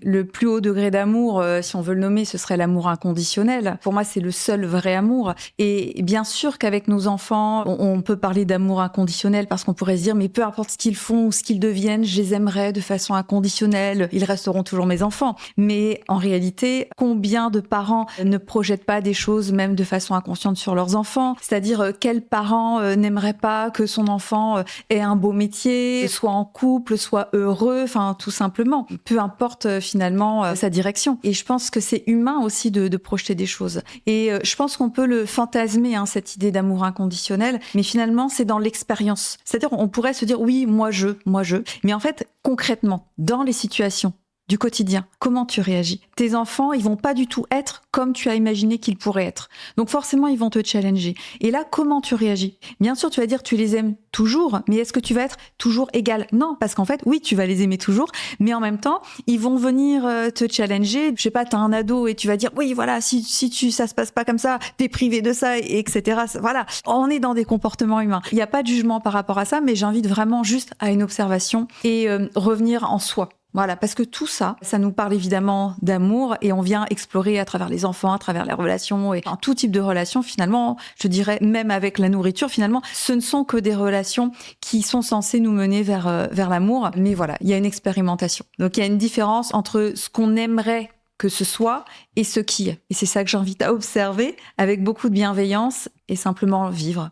Le plus haut degré d'amour, si on veut le nommer, ce serait l'amour inconditionnel. Pour moi, c'est le seul vrai amour. Et bien sûr qu'avec nos enfants, on peut parler d'amour inconditionnel parce qu'on pourrait se dire, mais peu importe ce qu'ils font ou ce qu'ils deviennent, je les aimerais de façon inconditionnelle. Ils resteront toujours mes enfants. Mais en réalité, combien de parents ne projettent pas des choses même de façon inconsciente sur leurs enfants? C'est-à-dire, quel parent n'aimerait pas que son enfant ait un beau métier, soit en couple, soit heureux, enfin tout simplement. Peu importe finalement sa direction. Et je pense que c'est humain aussi de projeter des choses. Et je pense qu'on peut le fantasmer, cette idée d'amour inconditionnel, mais finalement c'est dans l'expérience. C'est-à-dire on pourrait se dire oui, moi je, mais en fait concrètement, dans les situations du quotidien, comment tu réagis? Tes enfants, ils vont pas du tout être comme tu as imaginé qu'ils pourraient être. Donc forcément, ils vont te challenger. Et là, comment tu réagis? Bien sûr, tu vas dire tu les aimes toujours, mais est-ce que tu vas être toujours égal? Non, parce qu'en fait, oui, tu vas les aimer toujours, mais en même temps, ils vont venir te challenger. Je sais pas, t'as un ado et tu vas dire oui, voilà, si ça se passe pas comme ça, t'es privé de ça, etc. Voilà, on est dans des comportements humains. Il n'y a pas de jugement par rapport à ça, mais j'invite vraiment juste à une observation et revenir en soi. Voilà, parce que tout ça, ça nous parle évidemment d'amour et on vient explorer à travers les enfants, à travers les relations et tout type de relations. Finalement, je dirais même avec la nourriture, finalement, ce ne sont que des relations qui sont censées nous mener vers l'amour. Mais voilà, il y a une expérimentation. Donc il y a une différence entre ce qu'on aimerait que ce soit et ce qui est. Et c'est ça que j'invite à observer avec beaucoup de bienveillance et simplement vivre.